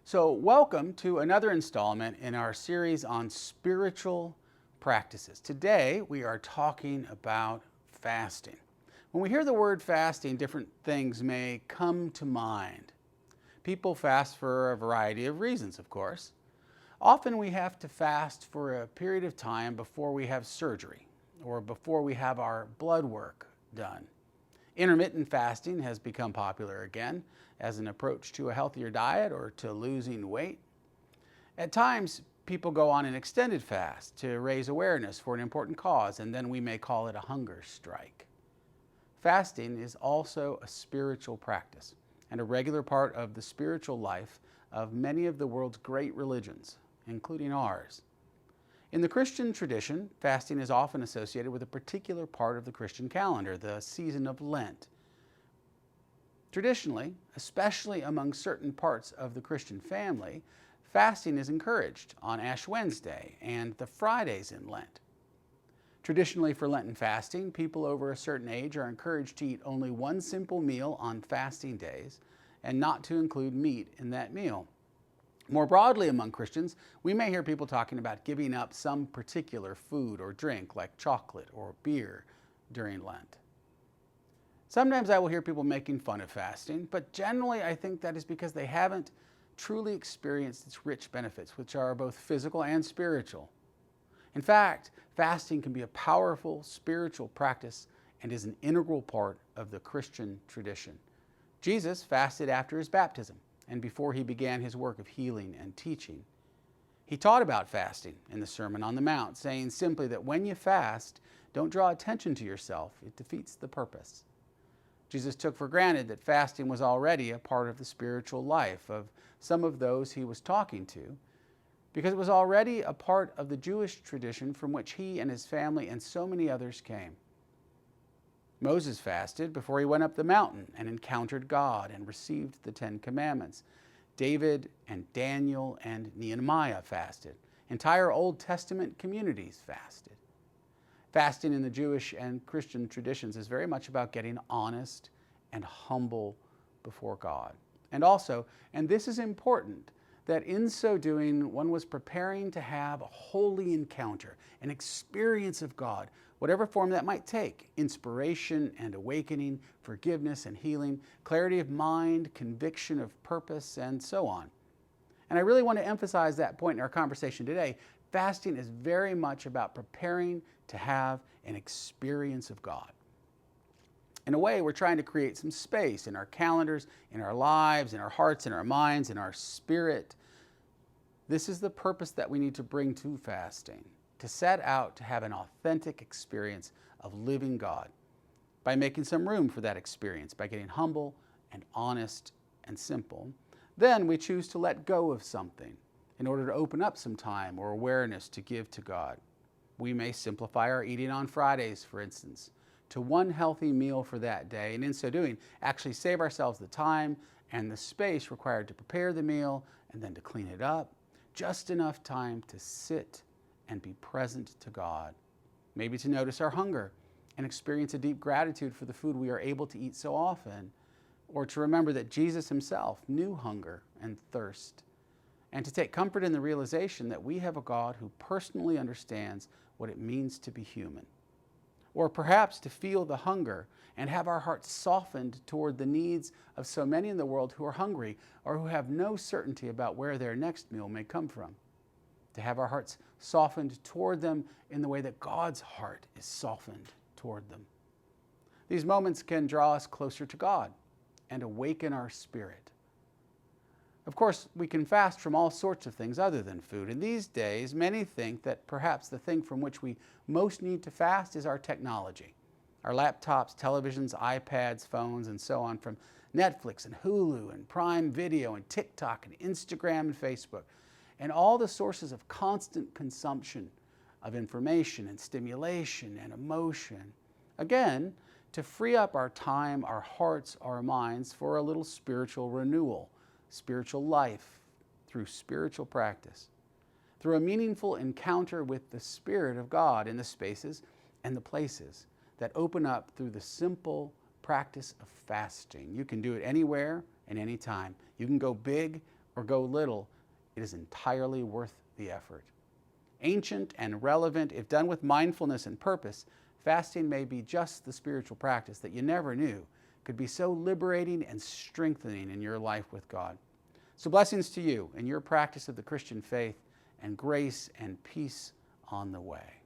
So, welcome to another installment in our series on spiritual practices. Today, we are talking about fasting. When we hear the word fasting, different things may come to mind. People fast for a variety of reasons, of course. Often, we have to fast for a period of time before we have surgery or before we have our blood work done. Intermittent fasting has become popular again as an approach to a healthier diet or to losing weight. At times, people go on an extended fast to raise awareness for an important cause, and then we may call it a hunger strike. Fasting is also a spiritual practice and a regular part of the spiritual life of many of the world's great religions, including ours. In the Christian tradition, fasting is often associated with a particular part of the Christian calendar, the season of Lent. Traditionally, especially among certain parts of the Christian family, fasting is encouraged on Ash Wednesday and the Fridays in Lent. Traditionally, for Lenten fasting, people over a certain age are encouraged to eat only one simple meal on fasting days and not to include meat in that meal. More broadly among Christians, we may hear people talking about giving up some particular food or drink like chocolate or beer during Lent. Sometimes I will hear people making fun of fasting, but generally I think that is because they haven't truly experienced its rich benefits, which are both physical and spiritual. In fact, fasting can be a powerful spiritual practice and is an integral part of the Christian tradition. Jesus fasted after his baptism and before he began his work of healing and teaching. He taught about fasting in the Sermon on the Mount, saying simply that when you fast, don't draw attention to yourself. It defeats the purpose. Jesus took for granted that fasting was already a part of the spiritual life of some of those he was talking to, because it was already a part of the Jewish tradition from which he and his family and so many others came. Moses fasted before he went up the mountain and encountered God and received the Ten Commandments. David and Daniel and Nehemiah fasted. Entire Old Testament communities fasted. Fasting in the Jewish and Christian traditions is very much about getting honest and humble before God. And also, and this is important, that in so doing, one was preparing to have a holy encounter, an experience of God, whatever form that might take: inspiration and awakening, forgiveness and healing, clarity of mind, conviction of purpose, and so on. And I really want to emphasize that point in our conversation today. Fasting is very much about preparing to have an experience of God. In a way, we're trying to create some space in our calendars, in our lives, in our hearts, in our minds, in our spirit. This is the purpose that we need to bring to fasting, to set out to have an authentic experience of living God by making some room for that experience, by getting humble and honest and simple. Then we choose to let go of something in order to open up some time or awareness to give to God. We may simplify our eating on Fridays, for instance, to one healthy meal for that day, and in so doing, actually save ourselves the time and the space required to prepare the meal and then to clean it up. Just enough time to sit and be present to God. Maybe to notice our hunger and experience a deep gratitude for the food we are able to eat so often, or to remember that Jesus himself knew hunger and thirst, and to take comfort in the realization that we have a God who personally understands what it means to be human. Or perhaps to feel the hunger and have our hearts softened toward the needs of so many in the world who are hungry or who have no certainty about where their next meal may come from. To have our hearts softened toward them in the way that God's heart is softened toward them. These moments can draw us closer to God and awaken our spirit. Of course, we can fast from all sorts of things other than food. And these days, many think that perhaps the thing from which we most need to fast is our technology. Our laptops, televisions, iPads, phones, and so on, from Netflix and Hulu and Prime Video and TikTok and Instagram and Facebook, and all the sources of constant consumption of information and stimulation and emotion. Again, to free up our time, our hearts, our minds for a little spiritual renewal, spiritual life through spiritual practice, through a meaningful encounter with the Spirit of God in the spaces and the places that open up through the simple practice of fasting. You can do it anywhere and anytime. You can go big or go little, it is entirely worth the effort. Ancient and relevant, if done with mindfulness and purpose, fasting may be just the spiritual practice that you never knew could be so liberating and strengthening in your life with God. So blessings to you in your practice of the Christian faith, and grace and peace on the way.